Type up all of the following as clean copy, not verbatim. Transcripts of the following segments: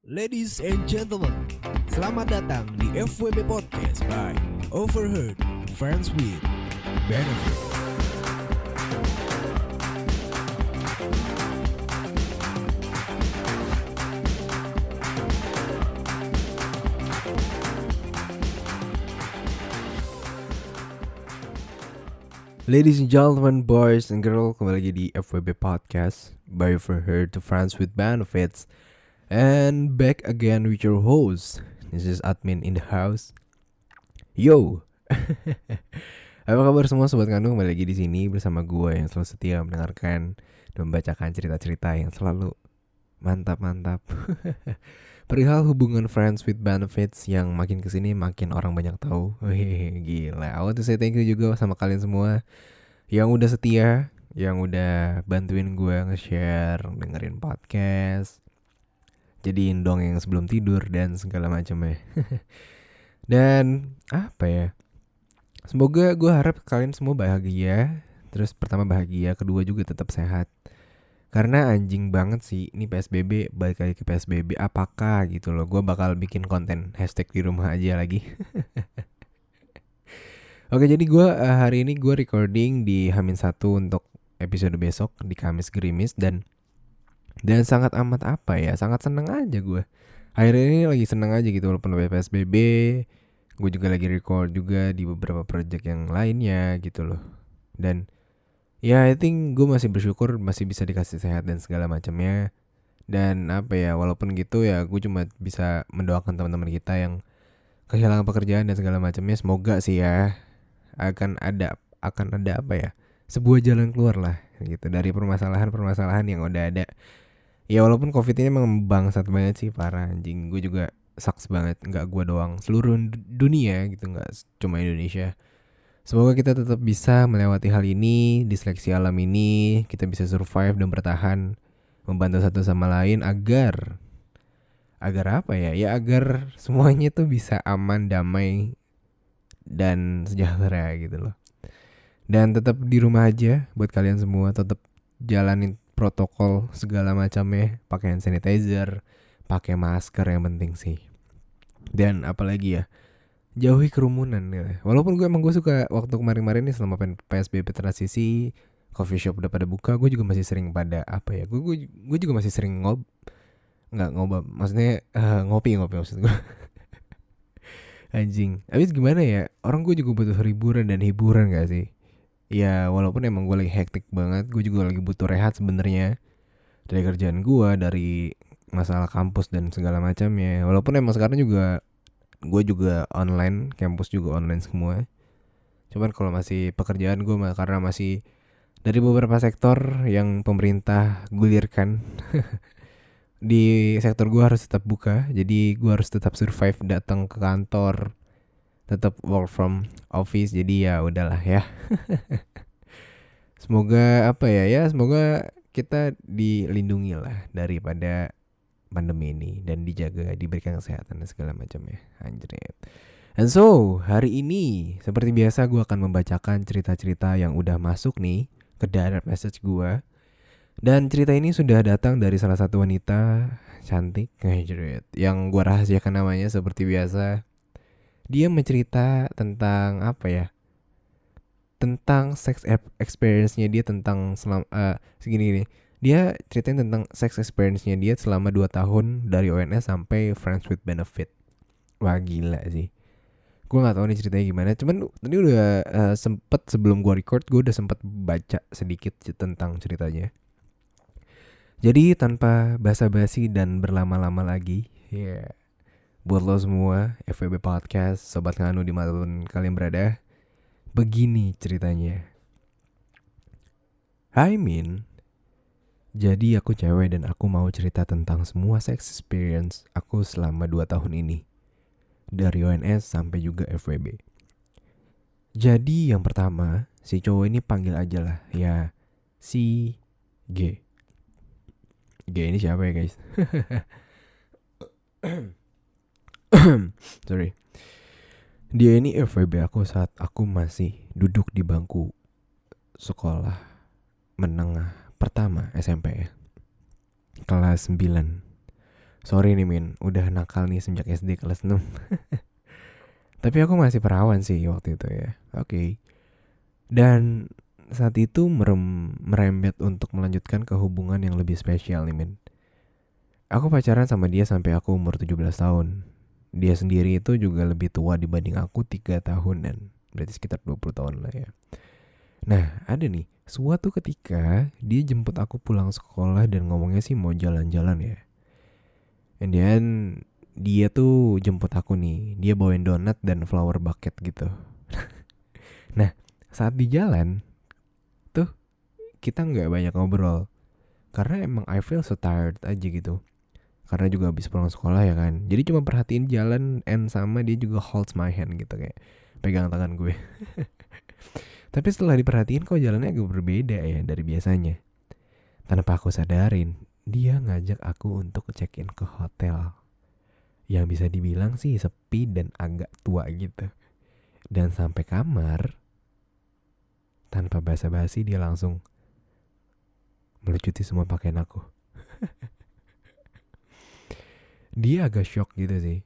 Ladies and gentlemen, selamat datang di FWB Podcast by Overheard Friends with Benefit. Ladies and gentlemen, boys and girls, kembali lagi di FWB Podcast by Overheard Friends with Benefits. And back again with your host. This is admin in the house. Yo. Apa kabar semua sobat kandung? Kembali lagi di sini bersama gue yang selalu setia mendengarkan dan membacakan cerita-cerita yang selalu mantap-mantap. Perihal hubungan friends with benefits yang makin kesini makin orang banyak tahu. Gila. I want to say thank you juga sama kalian semua yang udah setia, yang udah bantuin gue nge-share, dengerin podcast, jadiin dongeng sebelum tidur dan segala macam ya. Dan apa ya, semoga gue harap kalian semua bahagia. Terus pertama bahagia, kedua juga tetap sehat. Karena anjing banget sih ini PSBB, balik lagi ke PSBB. Apakah gitu loh, gue bakal bikin konten hashtag di rumah aja lagi. Oke, jadi gue hari ini gue recording di H-1 untuk episode besok di Kamis Gerimis. Dan sangat amat apa ya, sangat seneng aja gue. Akhirnya ini lagi seneng aja gitu walaupun PSBB. Gue juga lagi record juga di beberapa project yang lainnya gitu loh. Dan ya I think gue masih bersyukur masih bisa dikasih sehat dan segala macamnya. Dan apa ya, walaupun gitu ya gue cuma bisa mendoakan teman-teman kita yang kehilangan pekerjaan dan segala macamnya. Semoga sih ya akan ada apa ya, sebuah jalan keluar lah gitu dari permasalahan yang udah ada. Ya walaupun COVID ini emang bangsat banget sih, parah anjing. Gue juga sucks banget, gak gue doang, seluruh dunia gitu, gak cuma Indonesia. Semoga kita tetap bisa melewati hal ini, diseleksi alam ini, kita bisa survive dan bertahan, membantu satu sama lain agar apa ya, ya agar semuanya tuh bisa aman, damai, dan sejahtera gitu loh. Dan tetap di rumah aja buat kalian semua, tetap jalanin protokol segala macamnya, pakai hand sanitizer, pakai masker yang penting sih. Dan apalagi ya, jauhi kerumunan ya. Walaupun gue suka waktu kemarin-kemarin ini selama PSBB transisi, coffee shop udah pada buka, gue juga masih sering pada apa ya, gue juga masih sering maksudnya ngopi maksud gue. Anjing. Habis gimana ya, orang gue juga butuh hiburan gak sih? Ya walaupun emang gue lagi hektik banget, gue juga lagi butuh rehat sebenarnya dari kerjaan gue, dari masalah kampus dan segala macamnya. Walaupun emang sekarang juga gue juga online, kampus juga online semua. Cuman kalau masih pekerjaan gue karena masih dari beberapa sektor yang pemerintah gulirkan, di sektor gue harus tetap buka. Jadi gue harus tetap survive, datang ke kantor, tetap work from office. Jadi ya udahlah ya. Semoga apa ya, semoga kita dilindungi lah daripada pandemi ini dan dijaga, diberikan kesehatan dan segala macamnya. Anjrit. And so, hari ini seperti biasa gue akan membacakan cerita-cerita yang udah masuk nih ke direct message gue. Dan cerita ini sudah datang dari salah satu wanita cantik, anjrit, yang gue rahasiakan namanya seperti biasa. Dia mencerita tentang apa ya, tentang sex experience-nya dia, tentang segini. Dia ceritain tentang sex experience-nya dia selama 2 tahun dari ONS sampai Friends with Benefit. Wah gila sih. Gue gak tahu nih ceritanya gimana. Cuman tadi udah sempet sebelum gue record, gue udah sempet baca sedikit tentang ceritanya. Jadi tanpa basa-basi dan berlama-lama lagi, ya, buat lo semua FWB Podcast, sobat nganu dimanapun kalian berada, begini ceritanya. Hai Min, jadi aku cewek dan aku mau cerita tentang semua sex experience aku selama 2 tahun ini, dari ONS sampai juga FWB. Jadi yang pertama, si cowok ini panggil aja lah ya, si G. G ini siapa ya guys? Sorry. Dia ini FWB aku saat aku masih duduk di bangku sekolah menengah pertama SMP ya. Kelas 9. Sorry nih Min, udah nakal nih sejak SD kelas 6. Tapi aku masih perawan sih waktu itu ya. Oke. Dan saat itu merembet untuk melanjutkan ke hubungan yang lebih spesial nih Min. Aku pacaran sama dia sampai aku umur 17 tahun. Dia sendiri itu juga lebih tua dibanding aku 3 tahunan. Berarti sekitar 20 tahun lah ya. Nah ada nih, suatu ketika dia jemput aku pulang sekolah dan ngomongnya sih mau jalan-jalan ya. And then dia tuh jemput aku nih. Dia bawain donat dan flower bucket gitu. Nah saat di jalan tuh kita nggak banyak ngobrol. Karena emang I feel so tired aja gitu. Karena juga habis pulang sekolah ya kan. Jadi cuma perhatiin jalan and sama dia juga holds my hand gitu kayak pegang tangan gue. Tapi setelah diperhatiin kok jalannya agak berbeda ya dari biasanya. Tanpa aku sadarin, dia ngajak aku untuk check in ke hotel. Yang bisa dibilang sih sepi dan agak tua gitu. Dan sampai kamar, tanpa basa-basi dia langsung melucuti semua pakaian aku. Dia agak shock gitu sih.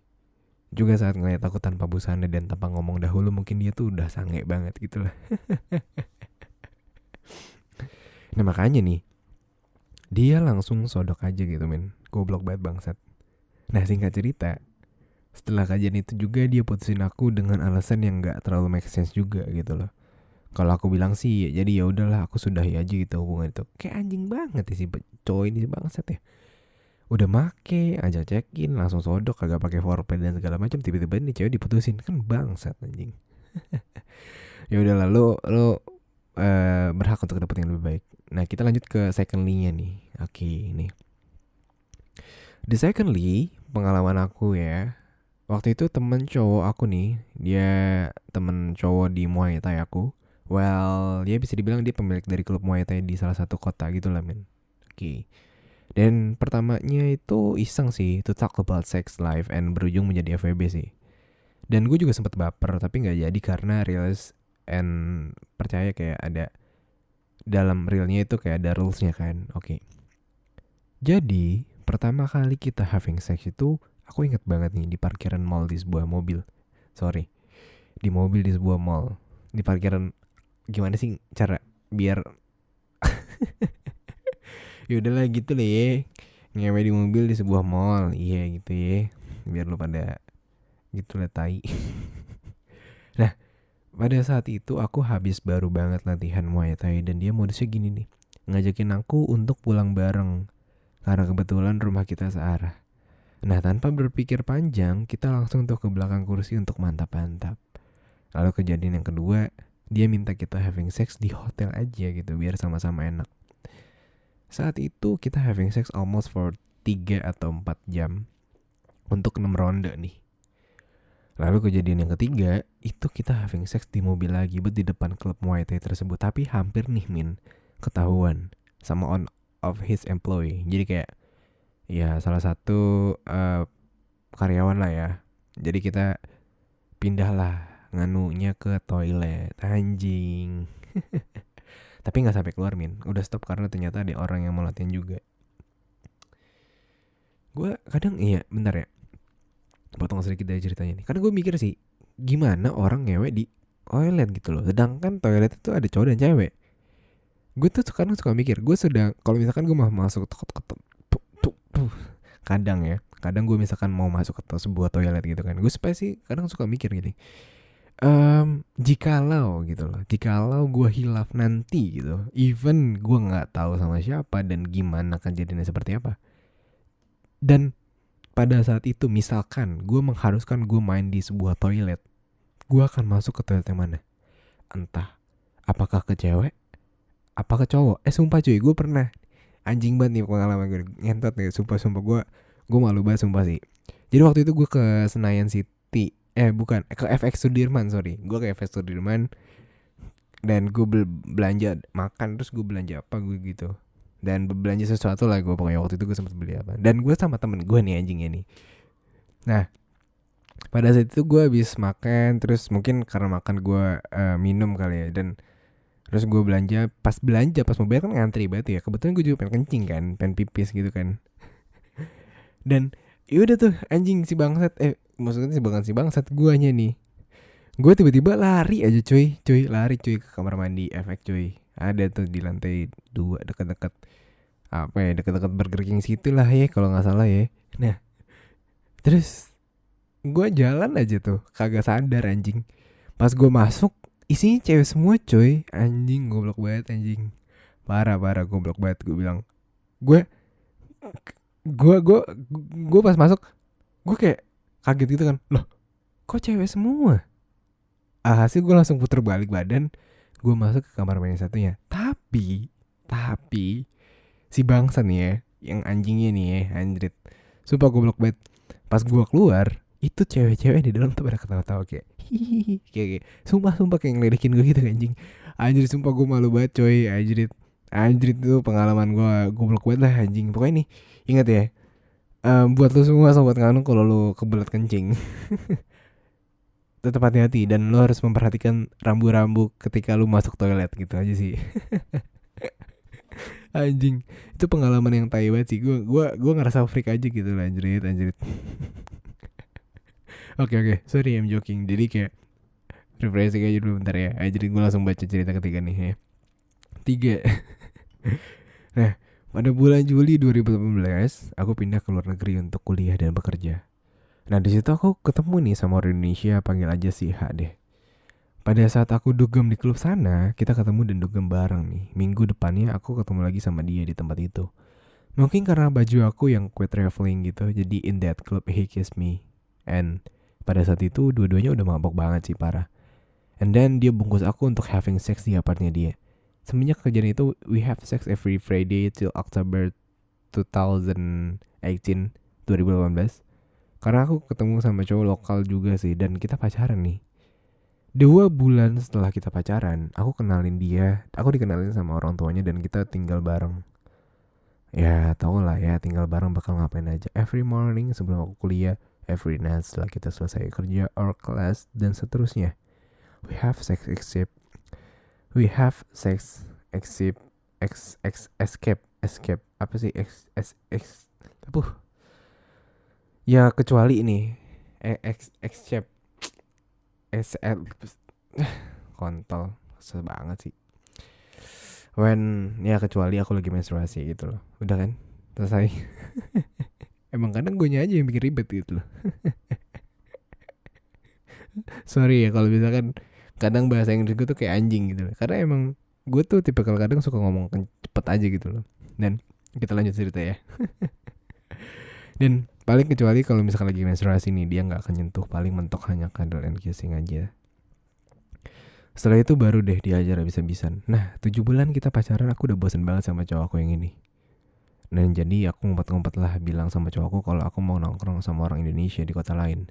Juga saat ngeliat aku tanpa busana dan tanpa ngomong dahulu, mungkin dia tuh udah sange banget gitu lah. Nah makanya nih, dia langsung sodok aja gitu men. Goblok banget bangsat. Nah singkat cerita, setelah kajian itu juga dia putusin aku dengan alasan yang gak terlalu make sense juga gitu loh. Kalau aku bilang sih, jadi ya udahlah aku sudahi aja gitu hubungan itu. Kayak anjing banget ya si cowok ini bangsat ya. Udah make, ajak check-in, langsung sodok, kagak pakai foreplay dan segala macam, tiba-tiba nih cewek diputusin, kan bangsat anjing. Ya udahlah, lo berhak untuk dapetin yang lebih baik. Nah kita lanjut ke secondly-nya nih. Oke, ini. The secondly, pengalaman aku ya. Waktu itu temen cowok aku nih, dia temen cowok di Muay Thai aku. Well, dia bisa dibilang dia pemilik dari klub Muay Thai di salah satu kota gitu lah men. Oke. Dan pertamanya itu iseng sih, to talk about sex life and berujung menjadi FWB sih. Dan gue juga sempet baper tapi gak jadi karena realize and percaya kayak ada dalam realnya itu kayak ada rulesnya kan. Oke. Jadi pertama kali kita having sex itu aku inget banget nih di parkiran mall di sebuah mobil. Sorry, di mobil di sebuah mall. Di parkiran, gimana sih cara biar ya udahlah gitu lah ya, ngewe di mobil di sebuah mall, iya gitu ya, biar lu pada gitu lah tai. Nah pada saat itu aku habis baru banget latihan Muay Thai dan dia modusnya gini nih, ngajakin aku untuk pulang bareng karena kebetulan rumah kita searah. Nah tanpa berpikir panjang kita langsung tuh ke belakang kursi untuk mantap-mantap. Lalu kejadian yang kedua, dia minta kita having sex di hotel aja gitu biar sama-sama enak. Saat itu kita having sex almost for 3 atau 4 jam untuk 6 ronde nih. Lalu kejadian yang ketiga, itu kita having sex di mobil lagi, bet di depan klub Muay Thai tersebut. Tapi hampir nih Min, ketahuan sama one of his employee. Jadi kayak, ya salah satu karyawan lah ya. Jadi kita pindah lah nganunya ke toilet, anjing. Tapi gak sampai keluar Min, udah stop karena ternyata ada orang yang mau latihan juga. Gue kadang bentar ya, potong sedikit dari ceritanya nih. Karena gue mikir sih, gimana orang ngewe di toilet gitu loh. Sedangkan toilet itu ada cowok dan cewek. Gue tuh kadang suka mikir, gue sudah kalau misalkan gue mau masuk kadang gue misalkan mau masuk ke sebuah toilet gitu kan, gue sih kadang suka mikir gini, jikalau gitu loh, jikalau gue hilaf nanti gitu, even gue nggak tahu sama siapa dan gimana kejadiannya seperti apa, dan pada saat itu misalkan gue mengharuskan gue main di sebuah toilet, gue akan masuk ke toilet yang mana? Entah apakah ke cewek, apa ke cowok. Sumpah cuy, gue pernah, anjing banget nih pengalaman gue, ngentot nih, sumpah gue malu banget sumpah sih. Jadi waktu itu gue ke Senayan City, bukan, ke FX Sudirman, sorry, gue ke FX Sudirman dan gue belanja makan, terus gue belanja apa gue gitu, dan belanja sesuatu lah gue pokoknya. Waktu itu gue sempat beli apa, dan gue sama temen gue nih anjingnya nih. Nah pada saat itu gue habis makan, terus mungkin karena makan gue minum kali ya, dan terus gue belanja, pas mau bayar kan ngantri banget ya. Kebetulan gue juga pengen kencing kan, pengen pipis gitu kan. Dan Ya udah tuh anjing si bangsat, maksudnya si bangsat guanya nih. Gue tiba-tiba lari aja lari cuy ke kamar mandi efek cuy. Ada tuh di lantai 2 dekat-dekat apa ya, dekat-dekat Burger King situ lah ya kalau nggak salah ya. Nah terus gue jalan aja tuh kagak sadar anjing. Pas gue masuk isinya cewek semua coy. Anjing goblok banget anjing. Parah goblok banget. Gue bilang gue gue gue pas masuk gue kayak kaget gitu kan. Loh kok cewek semua? Alhasil gue langsung puter balik badan. Gue masuk ke kamar mandi satunya. Tapi si bangsa nih ya, yang anjingnya nih ya, anjrit. Sumpah goblok banget. Pas gue keluar, itu cewek-cewek di dalam tuh pada ketawa-tawa kayak hihihi kayak sumpah kayak ngeledekin gue gitu anjing. Anjir sumpah gue malu banget coy, anjrit itu pengalaman gue goblok banget lah anjing. Pokoknya nih ingat ya, buat lu semua sobat nganu, kalau lu kebelet kencing tetap hati-hati dan lo harus memperhatikan rambu-rambu ketika lu masuk toilet gitu aja sih. Anjing itu pengalaman yang tai banget sih. Gue ngerasa freak aja gitu lah anjrit. Oke, sorry I'm joking. Jadi kayak refreshing aja dulu bentar ya. Jadi gue langsung baca cerita ketiga nih ya. 3. Nah pada bulan Juli 2018 aku pindah ke luar negeri untuk kuliah dan bekerja. Nah di situ aku ketemu nih sama orang Indonesia, panggil aja si H deh. Pada saat aku dugem di klub sana, kita ketemu dan dugem bareng nih. Minggu depannya aku ketemu lagi sama dia di tempat itu. Mungkin karena baju aku yang quit traveling gitu, jadi in that club he kissed me. And pada saat itu dua-duanya udah mabok banget sih, parah. And then dia bungkus aku untuk having sex di apartnya dia. Semenjak kejadian itu, we have sex every Friday till October 2018. Karena aku ketemu sama cowok lokal juga sih, dan kita pacaran nih. 2 bulan setelah kita pacaran, aku dikenalin sama orang tuanya dan kita tinggal bareng. Ya tau lah ya, tinggal bareng bakal ngapain aja. Every morning sebelum aku kuliah, every night setelah kita selesai kerja or class, dan seterusnya. We have sex except escape apa sih ya kecuali ini except kontol sebanget sih when ya kecuali aku lagi menstruasi gitu loh. Udah kan selesai. Emang kadang gue aja yang bikin ribet gitu loh. Sorry ya kalau misalkan kadang bahasa Inggris gue tuh kayak anjing gitu loh. Karena emang gue tuh tipe kadang suka ngomong cepet aja gitu loh. Dan kita lanjut cerita ya. Dan paling kecuali kalau misalkan lagi menstruasi nih, dia gak akan nyentuh, paling mentok hanya cuddle and kissing aja. Setelah itu baru deh diajar habis-habisan. Nah 7 bulan kita pacaran, aku udah bosen banget sama cowok aku yang ini. Dan jadi aku ngumpet-ngumpet lah bilang sama cowokku kalau aku mau nongkrong sama orang Indonesia di kota lain.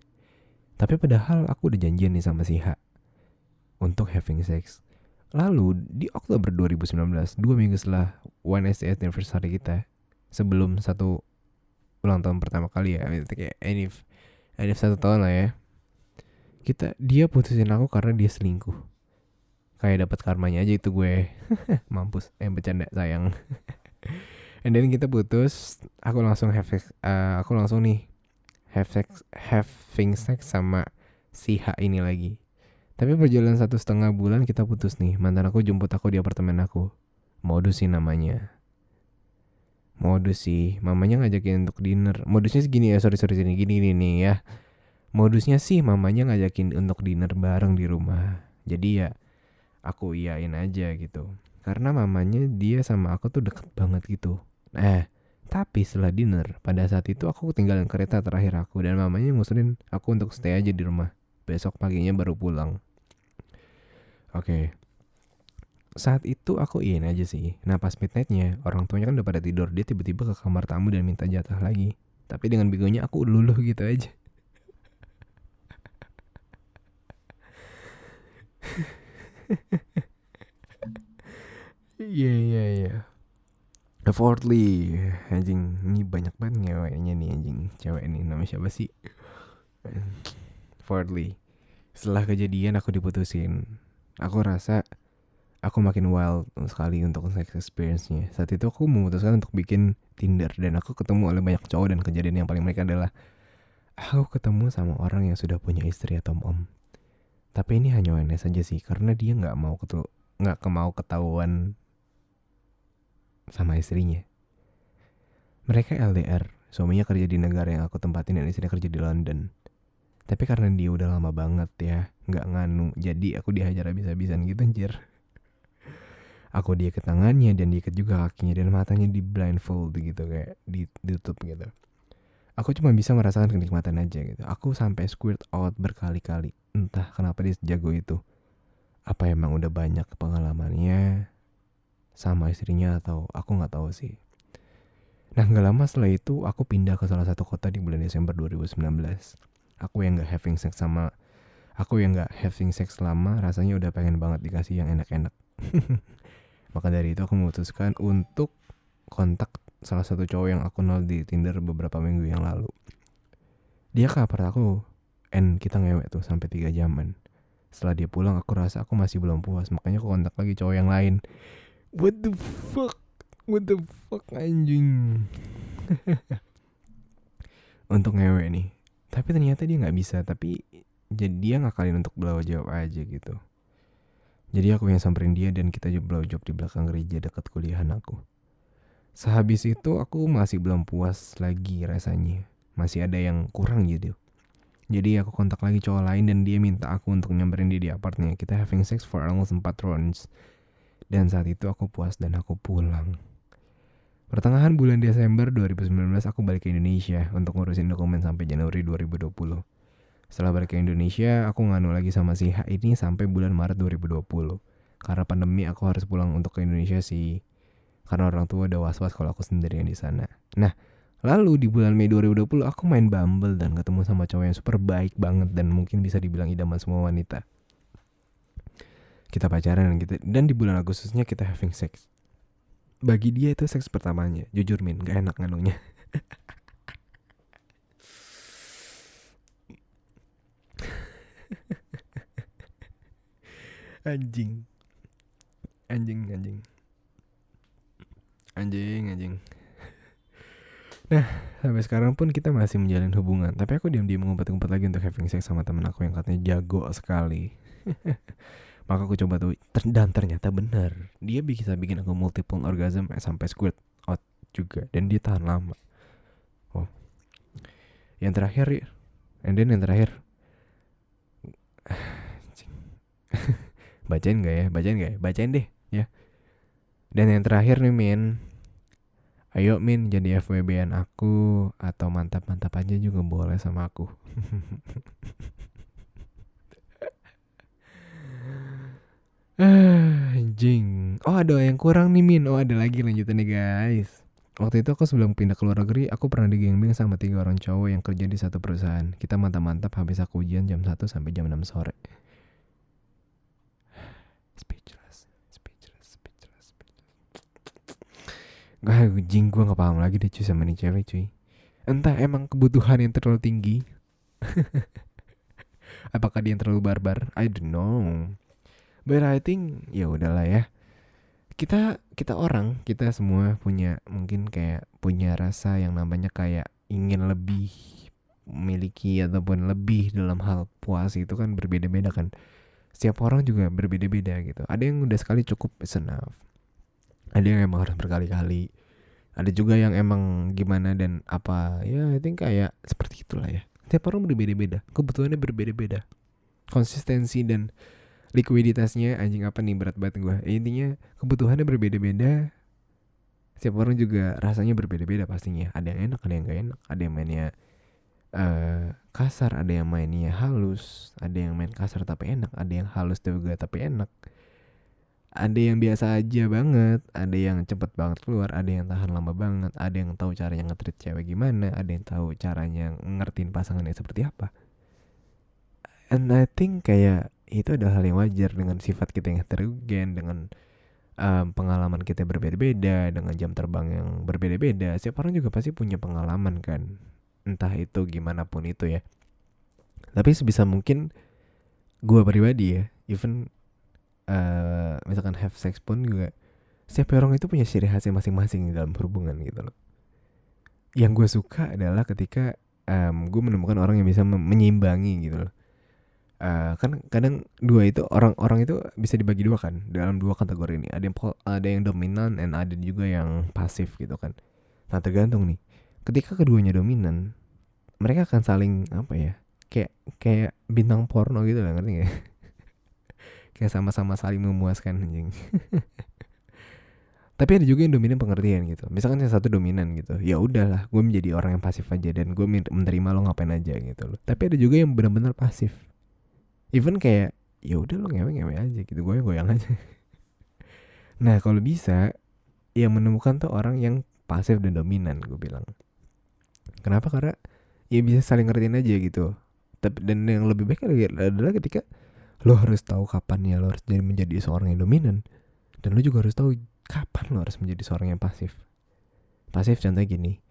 Tapi padahal aku udah janjian nih sama si H untuk having sex. Lalu di Oktober 2019, 2 minggu setelah 1STS anniversary kita, sebelum satu ulang tahun pertama kali ya, kayak Enif 1 tahun lah ya, dia putusin aku karena dia selingkuh. Kayak dapat karmanya aja itu gue. Mampus, bercanda sayang. And then kita putus, aku langsung having sex sama si H ini lagi. Tapi berjalan 1,5 bulan kita putus nih. Mantan aku jemput aku di apartemen aku. Modus sih namanya. Mamanya ngajakin untuk dinner. Modusnya segini ya, sorry gini nih ya. Modusnya sih mamanya ngajakin untuk dinner bareng di rumah. Jadi ya aku iyain aja gitu. Karena mamanya dia sama aku tuh deket banget gitu. Tapi setelah dinner, pada saat itu aku tinggalin kereta terakhir aku, dan mamanya ngusulin aku untuk stay aja di rumah. Besok paginya baru pulang. Oke. Saat itu aku iyain aja sih. Nah pas midnightnya, orang tuanya kan udah pada tidur. Dia tiba-tiba ke kamar tamu dan minta jatah lagi. Tapi dengan begonya aku luluh gitu aja. Iya. Fourthly, anjing, ini banyak banget ngeweknya nih anjing. Cewek ini namanya siapa sih? Fourthly, setelah kejadian aku diputusin. Aku rasa aku makin wild sekali untuk sex experience-nya. Saat itu aku memutuskan untuk bikin Tinder dan aku ketemu oleh banyak cowok, dan kejadian yang paling menarik adalah aku ketemu sama orang yang sudah punya istri atau om. Tapi ini hanya ONS saja sih, karena dia nggak mau ketahuan sama istrinya. Mereka LDR, suaminya kerja di negara yang aku tempatin dan istrinya kerja di London. Tapi karena dia udah lama banget ya nggak nganu, jadi aku dihajar habis-habisan gitu anjir. Aku diikat tangannya dan diikat juga kakinya dan matanya di blindfold gitu, kayak ditutup gitu. Aku cuma bisa merasakan kenikmatan aja gitu. Aku sampai squirt out berkali-kali. Entah kenapa dia sejago itu. Apa emang udah banyak pengalamannya sama istrinya atau aku nggak tahu sih. Nah, nggak lama setelah itu aku pindah ke salah satu kota di bulan Desember 2019. Aku yang nggak having sex lama, rasanya udah pengen banget dikasih yang enak-enak. Maka dari itu aku memutuskan untuk kontak salah satu cowok yang aku kenal di Tinder beberapa minggu yang lalu. Dia ke apart aku, and kita ngewek tuh sampai 3 jaman. Setelah dia pulang aku rasa aku masih belum puas, makanya aku kontak lagi cowok yang lain. What the fuck anjing. Untuk ngewek nih. Tapi ternyata dia gak bisa, tapi jadi dia ngakalin untuk blow job aja gitu. Jadi aku yang samperin dia dan kita blow job di belakang gereja dekat kuliahan aku. Sehabis itu aku masih belum puas lagi rasanya. Masih ada yang kurang gitu. Jadi aku kontak lagi cowok lain dan dia minta aku untuk nyamperin dia di apartnya. Kita having sex for almost 4 rounds. Dan saat itu aku puas dan aku pulang. Pertengahan bulan Desember 2019 aku balik ke Indonesia untuk ngurusin dokumen sampai Januari 2020. Setelah balik ke Indonesia, aku nganu lagi sama si H ini sampai bulan Maret 2020. Karena pandemi aku harus pulang untuk ke Indonesia sih. Karena orang tua udah was-was kalau aku sendirian di sana. Nah, lalu di bulan Mei 2020 aku main Bumble dan ketemu sama cowok yang super baik banget dan mungkin bisa dibilang idaman semua wanita. Kita pacaran dan di bulan Agustusnya kita having sex. Bagi dia itu seks pertamanya. Jujur Min, gak enak nganunya. Anjing. Nah, sampai sekarang pun kita masih menjalin hubungan. Tapi aku diam-diam ngumpet-ngumpet lagi untuk having sex sama temen aku yang katanya jago sekali. Maka aku coba tuh, dan ternyata benar. Dia bisa bikin aku multiple orgasm sampai squirt out juga. Dan dia tahan lama. Oh. Yang terakhir Bacain deh ya. Dan yang terakhir nih Min, ayo Min jadi FWB-an aku, atau mantap-mantap aja juga boleh sama aku. Anjing. Oh, ada yang kurang nih Min. Oh, ada lagi lanjutan nih guys. Waktu itu aku sebelum pindah ke luar negeri, aku pernah digembleng sama 3 orang cowok yang kerja di satu perusahaan. Kita mantap-mantap habis aku ujian jam 1 sampai jam 6 sore. Speechless. Anjing, gue gak paham lagi deh cuy sama nih cewek cuy. Entah emang kebutuhan yang terlalu tinggi. Apakah dia yang terlalu barbar? I don't know. But I think ya udahlah ya. Kita semua punya mungkin kayak punya rasa yang namanya kayak ingin lebih memiliki ataupun lebih dalam hal puas itu kan berbeda-beda kan. Setiap orang juga berbeda-beda gitu. Ada yang udah sekali cukup is enough. Ada yang emang harus berkali-kali. Ada juga yang emang gimana dan apa. Ya I think kayak seperti itulah ya. Setiap orang berbeda-beda. Kebutuhannya berbeda-beda. Konsistensi dan likuiditasnya, anjing apa nih berat banget gue. Intinya kebutuhannya berbeda-beda. Setiap orang juga rasanya berbeda-beda pastinya. Ada yang enak, ada yang gak enak. Ada yang mainnya kasar, ada yang mainnya halus. Ada yang main kasar tapi enak. Ada yang halus juga tapi enak. Ada yang biasa aja banget, ada yang cepet banget keluar, ada yang tahan lama banget, ada yang tahu caranya nge-treat cewek gimana, ada yang tahu caranya ngertiin pasangannya seperti apa. And I think kayak itu adalah hal yang wajar dengan sifat kita yang heterogen, dengan pengalaman kita berbeda-beda, dengan jam terbang yang berbeda-beda. Setiap orang juga pasti punya pengalaman kan, entah itu gimana pun itu ya. Tapi sebisa mungkin gue pribadi ya, even misalkan have sex pun juga setiap orang itu punya ciri khasnya masing-masing dalam hubungan gitu loh. Yang gue suka adalah ketika gue menemukan orang yang bisa menyeimbangi gitu loh. Kan kadang dua itu orang itu bisa dibagi dua kan dalam dua kategori ini. Ada yang dominan dan ada juga yang pasif gitu kan. Nah tergantung nih. Ketika keduanya dominan, mereka akan saling apa ya? Kayak bintang porno gitu lah, ngerti gak? Kayak sama-sama saling memuaskan anjing. Tapi ada juga yang dominan pengertian gitu. Misalkan yang satu dominan gitu, ya udahlah, gue menjadi orang yang pasif aja dan gue menerima lo ngapain aja gitu loh. Tapi ada juga yang benar-benar pasif. Even kayak ya udah lo ngewe aja gitu, gue goyang aja. Nah kalau bisa, yang menemukan tuh orang yang pasif dan dominan, gue bilang. Kenapa? Karena ya bisa saling ngertiin aja gitu. Dan yang lebih baik adalah ketika lo harus tahu kapan ya lo harus menjadi seorang yang dominan, dan lo juga harus tahu kapan lo harus menjadi seorang yang pasif. Pasif contohnya gini,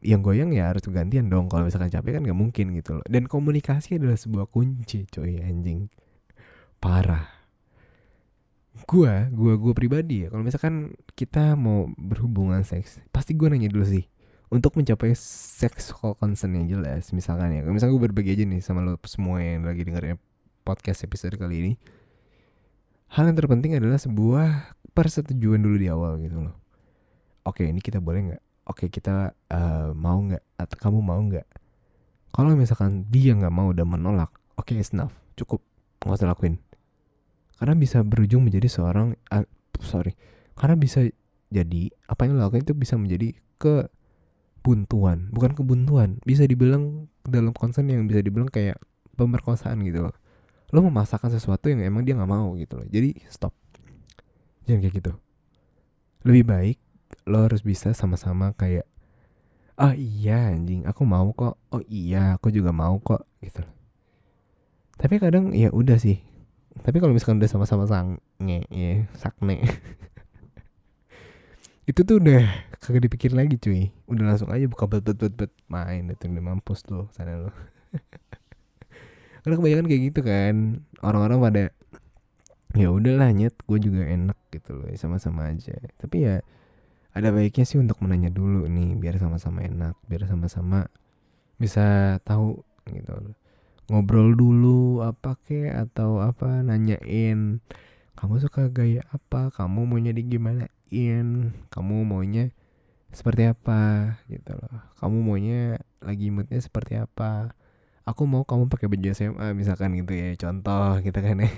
yang goyang ya harus gantian dong. Kalau misalkan capek kan gak mungkin gitu loh. Dan komunikasi adalah sebuah kunci coy, anjing. Parah. Gue pribadi ya, kalau misalkan kita mau berhubungan seks, pasti gue nanya dulu sih, untuk mencapai sexual consent yang jelas. Misalkan ya, misalkan gue berbagi aja nih sama lo semua yang lagi dengerin podcast episode kali ini, hal yang terpenting adalah sebuah persetujuan dulu di awal gitu loh. Oke, ini kita boleh nggak? Oke, kita mau nggak? Atau kamu mau nggak? Kalau misalkan dia nggak mau dan menolak, oke, it's enough, cukup, nggak usah lakuin. Karena bisa berujung menjadi seorang karena bisa jadi apa yang lo lakukan itu bisa menjadi kebuntuan, bukan kebuntuan, bisa dibilang dalam konsen yang bisa dibilang kayak pemerkosaan gitu loh. Lo memaksakan sesuatu yang emang dia nggak mau gitu loh. Jadi stop, jangan kayak gitu. Lebih baik lo harus bisa sama-sama kayak, oh iya anjing, aku mau kok, oh iya aku juga mau kok gitu loh. Tapi kadang ya udah sih. Tapi kalau misalkan udah sama-sama sakne itu tuh udah kagak dipikir lagi cuy. Udah langsung aja buka bet main, datang di mampus lo sana lo. Karena kebanyakan kayak gitu kan, orang-orang pada ya udahlah nyet, gue juga enak gitu loh, sama-sama aja. Tapi ya ada baiknya sih untuk menanya dulu nih, biar sama-sama enak, biar sama-sama bisa tahu gitu loh. Ngobrol dulu apa kek atau apa, nanyain kamu suka gaya apa, kamu maunya digimanain, kamu maunya seperti apa gitu loh, kamu maunya lagi moodnya seperti apa. Aku mau kamu pakai baju SMA misalkan gitu ya, contoh gitu kan ya.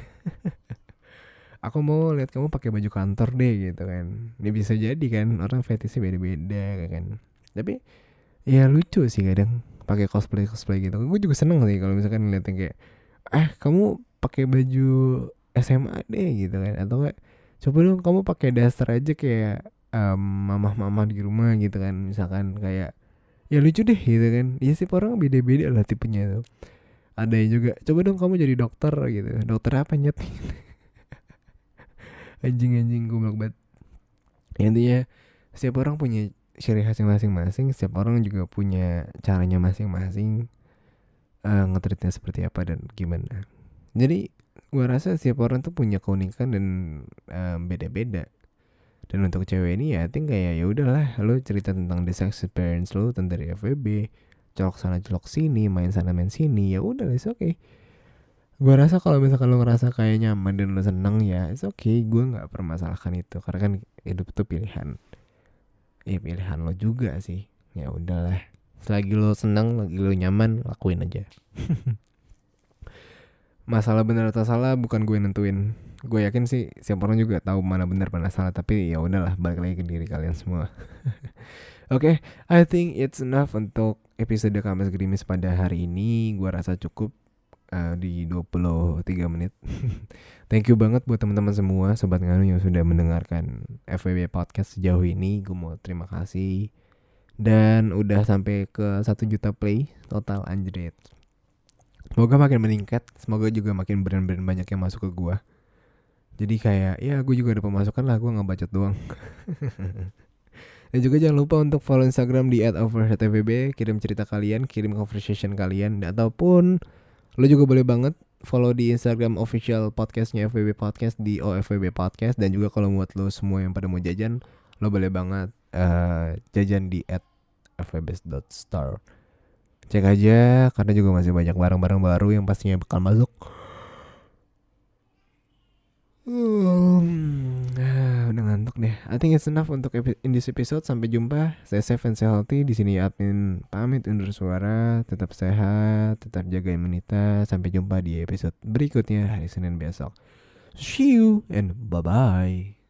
Aku mau lihat kamu pakai baju kantor deh gitu kan. Ini bisa jadi kan, orang fetishnya beda-beda kan. Tapi ya lucu sih kadang pakai cosplay gitu. Gue juga seneng sih kalau misalkan ngeliatin kayak, kamu pakai baju SMA deh gitu kan. Atau kayak, coba dong kamu pakai daster aja kayak mamah-mamah di rumah gitu kan. Misalkan kayak, ya lucu deh gitu kan. Ya sih orang beda-beda lah tipenya tuh. Ada yang juga, coba dong kamu jadi dokter gitu. Dokter apa nyet? Anjing goblok banget. Ya, intinya setiap orang punya ciri khas masing-masing. Setiap orang juga punya caranya masing-masing nge-treatnya seperti apa dan gimana. Jadi gue rasa setiap orang tuh punya keunikan dan beda-beda. Dan untuk cewek ini ya I think kayak ya udahlah, lo cerita tentang the sex experience lo tentang dari FWB, colok sana colok sini, main sana main sini, ya udah it's okay. Gue rasa kalau misalkan lo ngerasa kayak nyaman dan lo seneng ya it's okay, gue nggak permasalahkan itu. Karena kan hidup itu pilihan. Ya pilihan lo juga sih. Ya udahlah, selagi lo seneng, lagi lo nyaman, lakuin aja. Masalah benar atau salah bukan gue nentuin. Gue yakin sih siapa orang juga tahu mana benar mana salah. Tapi ya udahlah, balik lagi ke diri kalian semua. Oke, I think it's enough untuk episode Kamis Gerimis pada hari ini. Gue rasa cukup di 23 menit. Thank you banget buat teman-teman semua, Sobat Nganu yang sudah mendengarkan FWB Podcast sejauh ini. Gue mau terima kasih. Dan udah sampai ke 1 juta play total, anjrit. Semoga makin meningkat. Semoga juga makin brand-brand banyak yang masuk ke gue. Jadi kayak ya gue juga ada pemasukan lah, gue gak bacot doang. Dan juga jangan lupa untuk follow Instagram di @overheadfwb. Kirim cerita kalian, kirim conversation kalian. Ataupun lo juga boleh banget follow di Instagram official podcastnya FWB Podcast di OFWB Podcast. Dan juga kalau buat lo semua yang pada mau jajan, lo boleh banget jajan di @fwb.store. Cek aja karena juga masih banyak barang-barang baru yang pastinya bakal masuk. Udah ngantuk deh. I think it's enough untuk in this episode. Sampai jumpa. Stay safe and stay healthy. Di sini admin pamit undur suara. Tetap sehat, tetap jaga imunitas. Sampai jumpa di episode berikutnya hari Senin besok. See you and bye bye.